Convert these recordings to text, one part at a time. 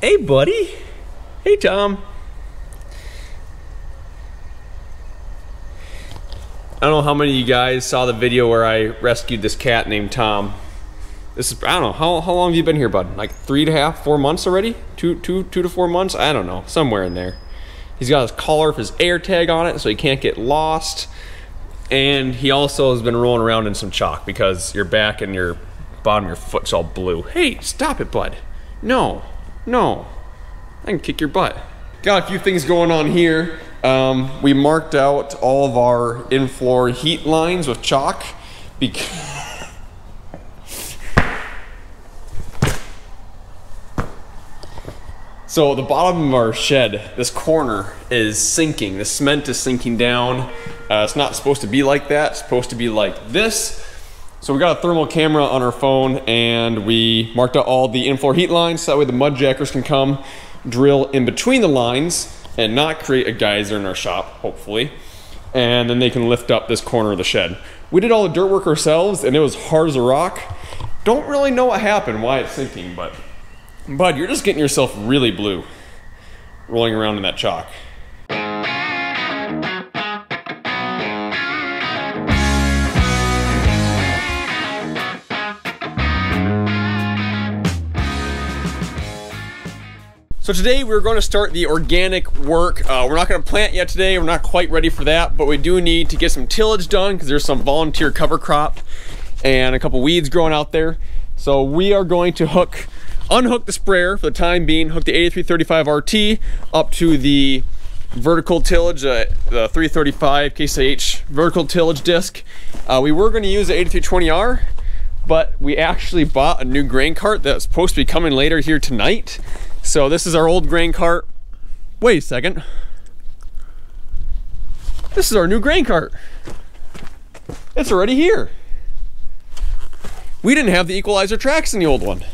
Hey, buddy. Hey, Tom. I don't know how many of you guys saw the video where I rescued this cat named Tom. This is, I don't know, how long have you been here, bud? Like 3.5, 4 months already? Two to 4 months? I don't know, somewhere in there. He's got his collar with his air tag on it so he can't get lost. And he also has been rolling around in some chalk because your back and your bottom of your foot's all blue. Hey, stop it, bud. No, I can kick your butt. Got a few things going on here. We marked out all of our in-floor heat lines with chalk because so the bottom of our shed, this corner is sinking. The cement is sinking down. It's not supposed to be like that. It's supposed to be like this. So we got a thermal camera on our phone and we marked out all the in-floor heat lines so that way the mud jackers can come drill in between the lines and not create a geyser in our shop, hopefully. And then they can lift up this corner of the shed. We did all the dirt work ourselves and it was hard as a rock. Don't really know what happened, why it's sinking, but you're just getting yourself really blue rolling around in that chalk. So today we're going to start the organic work. We're not going to plant yet today. We're not quite ready for that, but we do need to get some tillage done because there's some volunteer cover crop and a couple weeds growing out there. So we are going to unhook the sprayer for the time being, hook the 8335 RT up to the vertical tillage, the 335 Case IH vertical tillage disc. We were going to use the 8320R, but we actually bought a new grain cart that's supposed to be coming later here tonight. So this is our old grain cart. Wait a second. This is our new grain cart. It's already here. We didn't have the equalizer tracks in the old one.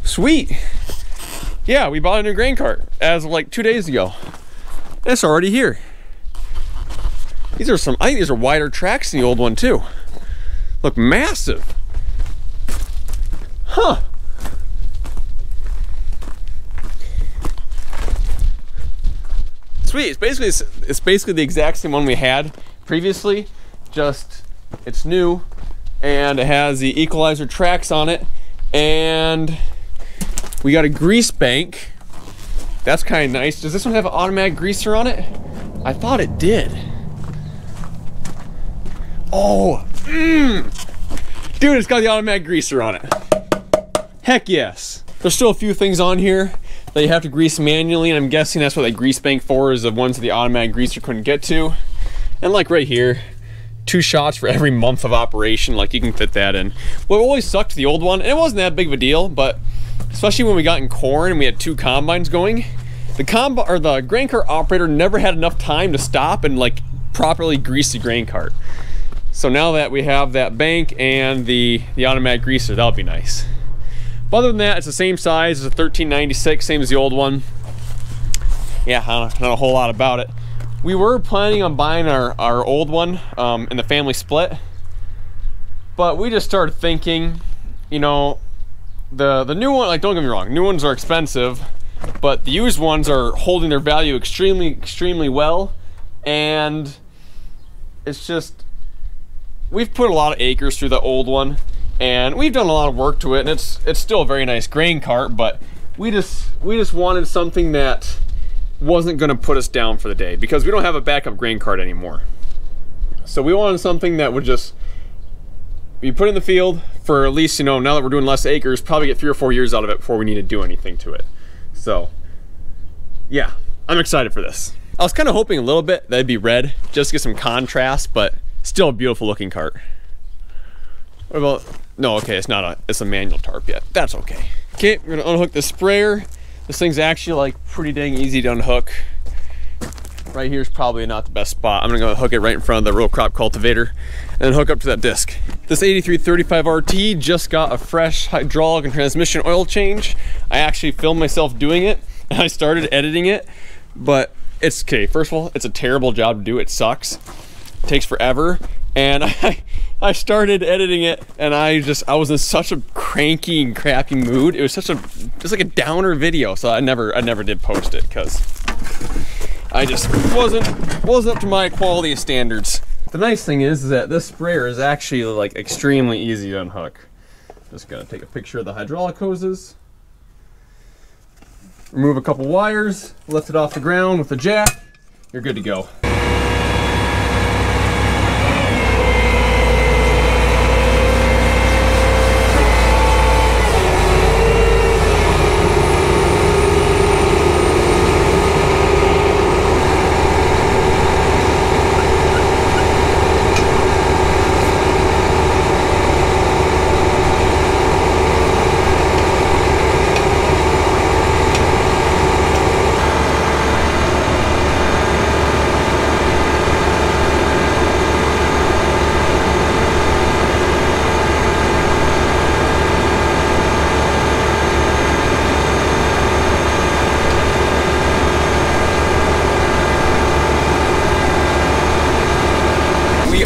Sweet. Yeah, we bought a new grain cart as of like 2 days ago. It's already here. These are I think these are wider tracks than the old one too. Look massive. Huh. Sweet. It's basically the exact same one we had previously, just it's new and it has the equalizer tracks on it, and we got a grease bank. That's kind of nice. Does this one have an automatic greaser on it? I thought it did. Oh, dude, it's got the automatic greaser on it. Heck yes. There's still a few things on here that you have to grease manually, and I'm guessing that's what that grease bank for, is the ones that the automatic greaser couldn't get to. And like right here, 2 shots for every month of operation, like you can fit that in. What always sucked the old one, and it wasn't that big of a deal, but especially when we got in corn and we had 2 combines going, the grain cart operator never had enough time to stop and like properly grease the grain cart. So now that we have that bank and the automatic greaser, that'll be nice. But other than that, it's the same size as a 1396, same as the old one. Yeah, not a whole lot about it. We were planning on buying our old one in the family split, but we just started thinking, you know, the new one, like, don't get me wrong, new ones are expensive, but the used ones are holding their value extremely well, and it's just, we've put a lot of acres through the old one, and we've done a lot of work to it, and it's still a very nice grain cart, but we just wanted something that wasn't going to put us down for the day, because we don't have a backup grain cart anymore. So we wanted something that would just be put in the field for at least, you know, now that we're doing less acres, probably get 3 or 4 years out of it before we need to do anything to it. So yeah, I'm excited for this. I was kind of hoping a little bit that it'd be red just to get some contrast, but still a beautiful looking cart. What about, no, okay, it's a manual tarp yet. That's okay. Okay, we're gonna unhook the sprayer. This thing's actually like pretty dang easy to unhook. Right here's probably not the best spot. I'm gonna go hook it right in front of the row crop cultivator and then hook up to that disc. This 8335 RT just got a fresh hydraulic and transmission oil change. I actually filmed myself doing it and I started editing it, but it's okay. First of all, it's a terrible job to do. It sucks. It takes forever. And I started editing it, and I was in such a cranky and crappy mood. It was just like a downer video, so I never did post it because I just wasn't up to my quality standards. The nice thing is that this sprayer is actually like extremely easy to unhook. Just gotta take a picture of the hydraulic hoses, remove a couple wires, lift it off the ground with the jack, you're good to go.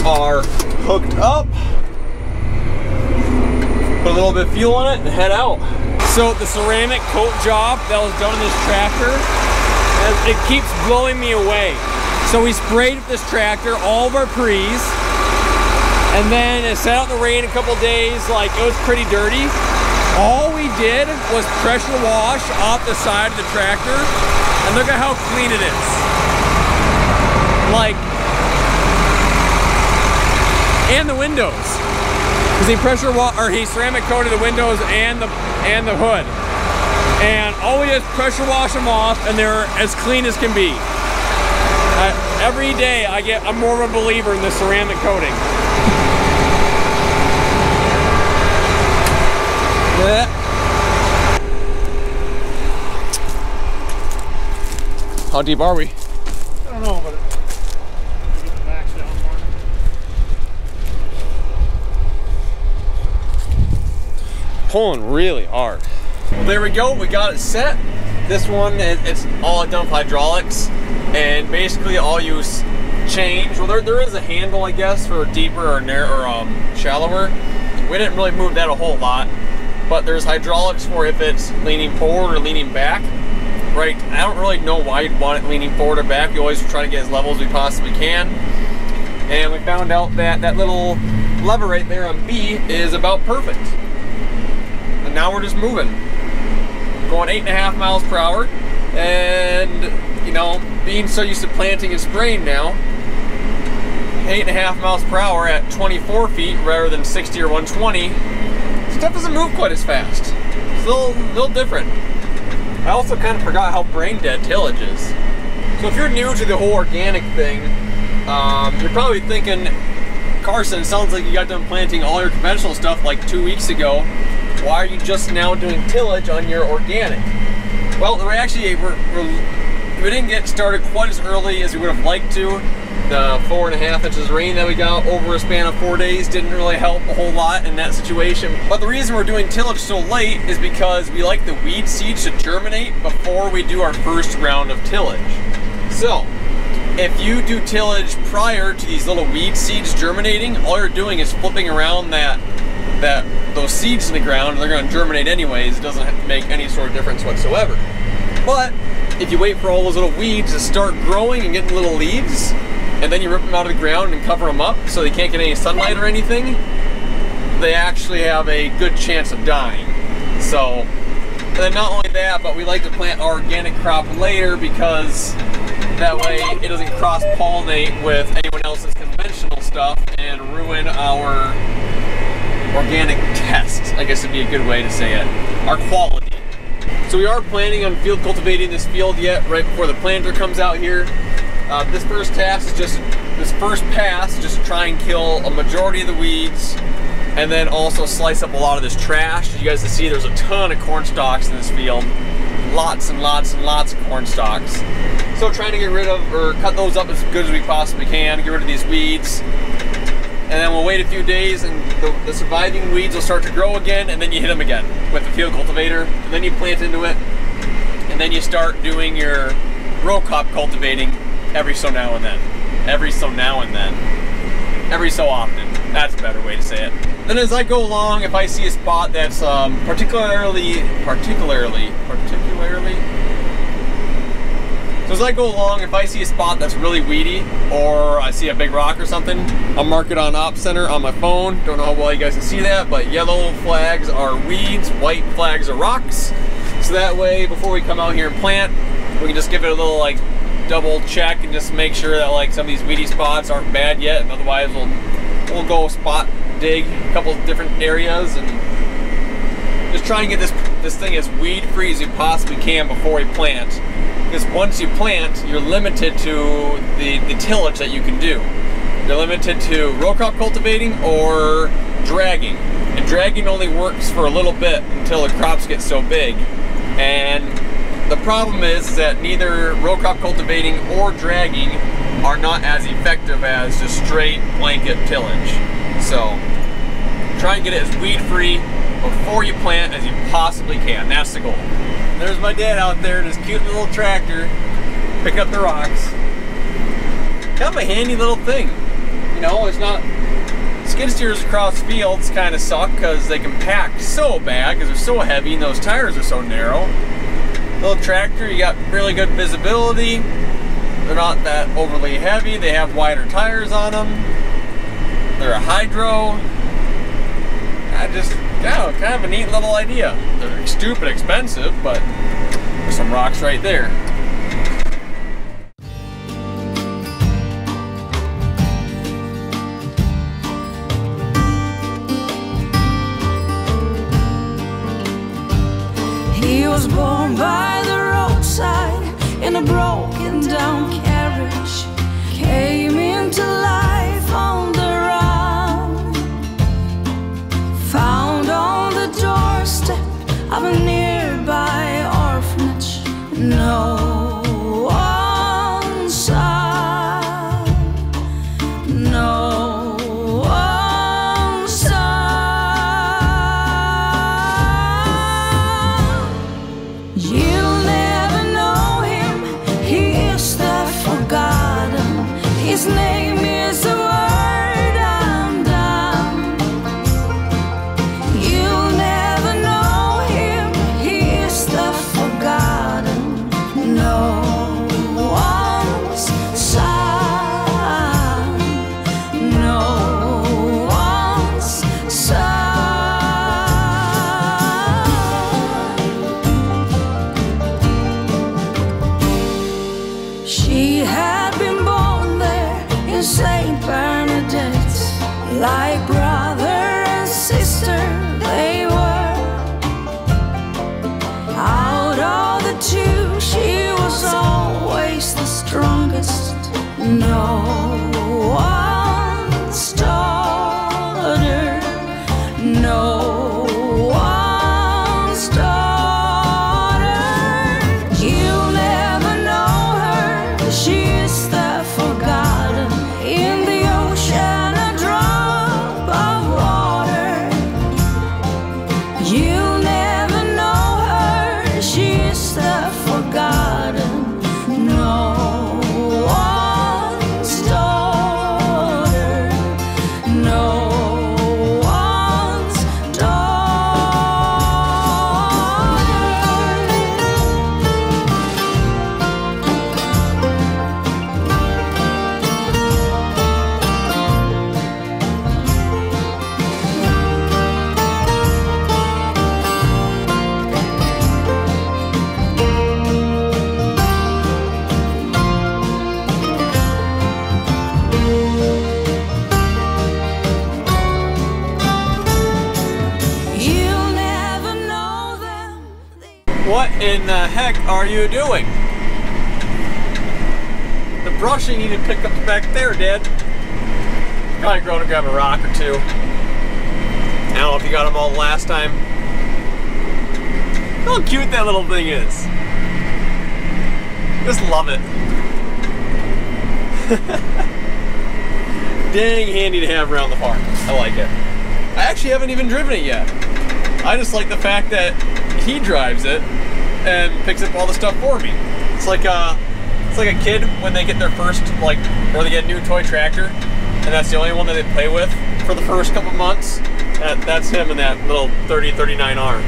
Are hooked up, put a little bit of fuel in it and head out. So the ceramic coat job that was done in this tractor, it keeps blowing me away. So we sprayed this tractor, all of our pre's, and then it sat out in the rain a couple days, like it was pretty dirty. All we did was pressure wash off the side of the tractor, and look at how clean it is. Like, and the windows, because he ceramic coated the windows and the hood, and all we did is pressure wash them off, and they're as clean as can be. Every day I'm more of a believer in the ceramic coating. How deep are we? I don't know, but get the backs down more. Pulling really hard. Well, there we go, we got it set. This one, it's all done with hydraulics, and basically all you change, well there is a handle, I guess, for deeper or narrow or shallower. We didn't really move that a whole lot, but there's hydraulics for if it's leaning forward or leaning back. Right, I don't really know why you'd want it leaning forward or back. We always try to get as level as we possibly can. And we found out that that little lever right there on B is about perfect. And now we're just moving. Going 8.5 miles per hour. And, you know, being so used to planting and spraying now, 8.5 miles per hour at 24 feet rather than 60 or 120, stuff doesn't move quite as fast. It's a little different. I also kind of forgot how brain dead tillage is. So if you're new to the whole organic thing, you're probably thinking, Carson, it sounds like you got done planting all your conventional stuff like 2 weeks ago. Why are you just now doing tillage on your organic? Well, we actually we didn't get started quite as early as we would have liked to. The 4.5 inches of rain that we got over a span of 4 days didn't really help a whole lot in that situation. But the reason we're doing tillage so late is because we like the weed seeds to germinate before we do our first round of tillage. So, if you do tillage prior to these little weed seeds germinating, all you're doing is flipping around those seeds in the ground, and they're going to germinate anyways. It doesn't make any sort of difference whatsoever. But if you wait for all those little weeds to start growing and getting little leaves, and then you rip them out of the ground and cover them up so they can't get any sunlight or anything, they actually have a good chance of dying. So, and then not only that, but we like to plant our organic crop later because that way it doesn't cross-pollinate with anyone else's conventional stuff and ruin our organic test, I guess would be a good way to say it, our quality. So we are planning on field cultivating this field yet right before the planter comes out here. This first pass is just to try and kill a majority of the weeds, and then also slice up a lot of this trash. As you guys can see, there's a ton of corn stalks in this field. Lots and lots and lots of corn stalks. So trying to get rid of, or cut those up as good as we possibly can, get rid of these weeds. And then we'll wait a few days and the surviving weeds will start to grow again, and then you hit them again with the field cultivator, and then you plant into it, and then you start doing your row crop cultivating every so now and then. every so often. That's a better way to say it. Then as I go along, if I see a spot that's particularly. So as I go along, if I see a spot that's really weedy, or I see a big rock or something, I'll mark it on Op Center on my phone. Don't know how well you guys can see that, but yellow flags are weeds, white flags are rocks. So that way, before we come out here and plant, we can just give it a little like double check and just make sure that like some of these weedy spots aren't bad yet, and otherwise we'll go spot dig a couple of different areas and just try and get this thing as weed free as you possibly can before we plant. Because once you plant, you're limited to the tillage that you can do. You're limited to row crop cultivating or dragging. And dragging only works for a little bit until the crops get so big. And the problem is that neither row crop cultivating or dragging are not as effective as just straight blanket tillage. So try and get it as weed free before you plant as you possibly can. That's the goal. There's my dad out there in his cute little tractor, picking up the rocks. Kind of a handy little thing. You know, it's not, skid steers across fields kind of suck because they can pack so bad because they're so heavy and those tires are so narrow. Little tractor, you got really good visibility. They're not that overly heavy. They have wider tires on them. They're a hydro. Yeah, kind of a neat little idea. They're stupid expensive, but there's some rocks right there. He was born by the roadside in a broken down carriage, came into life on the run, found on the doorstep of a nearby orphanage. No one saw, no one saw. You'll never know him, he is the forgotten. His name is a word undone. You'll never know him, he is the forgotten. No one's son, no one's son. She had been born there in St. Bernadette, like brother and sister they were. Out of the two, she was always the strongest. No one's daughter, no one's daughter. You'll never know her, she is the forgotten. In the ocean, a drop of water. You'll never know her, she is the forgotten. No one's daughter, no one's daughter. You'll never know them. What in the heck are you doing? The brushing you need to pick up back there, Dad. Probably go to grab a rock or two. I don't know if you got them all last time. Look how cute that little thing is. Just love it. Dang handy to have around the farm. I like it. I actually haven't even driven it yet. I just like the fact that he drives it and picks up all the stuff for me. It's like a kid when they get their first, or they get a new toy tractor, and that's the only one that they play with for the first couple months. That's him in that little 3039R.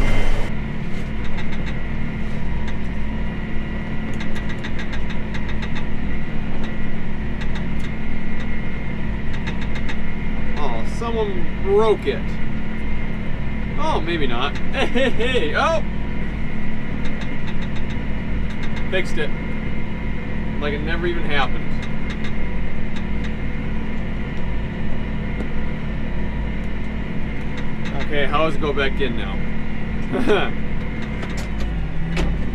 Oh, someone broke it. Oh, maybe not. Hey, hey, hey, oh! Fixed it. Like it never even happened. Okay, how does it go back in now?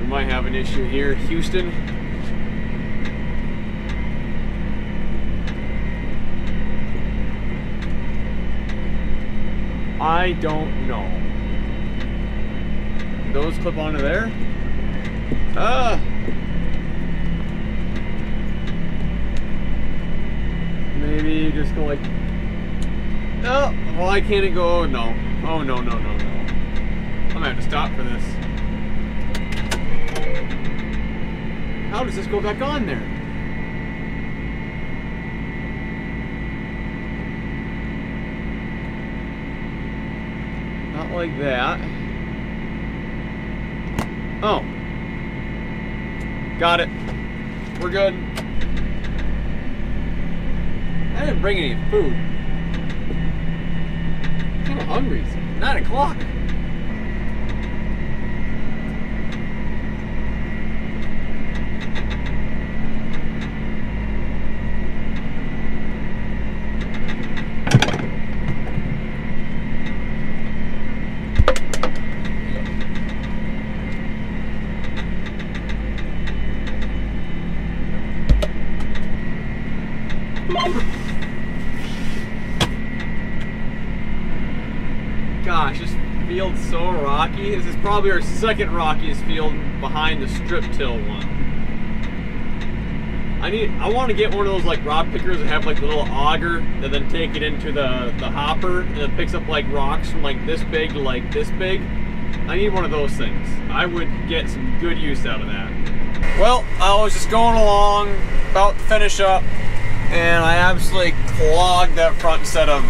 We might have an issue here. Houston. I don't know. Those clip onto there? Maybe just go like, oh, why can't it go? Oh no. Oh no, no, no, no. I'm gonna have to stop for this. How does this go back on there? Not like that. Oh. Got it. We're good. I didn't bring any food. I'm kind of hungry. It's 9 o'clock. Gosh, this field's so rocky. This is probably our second rockiest field behind the strip till one. I want to get one of those like rock pickers that have like the little auger and then take it into the hopper and it picks up like rocks from like this big to like this big. I need one of those things. I would get some good use out of that. Well, I was just going along, about to finish up, and I absolutely clogged that front set of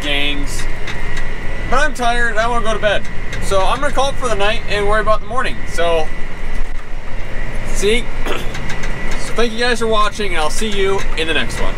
gangs. But I'm tired, I want to go to bed. So I'm gonna call it for the night and worry about the morning. So, see? So thank you guys for watching, and I'll see you in the next one.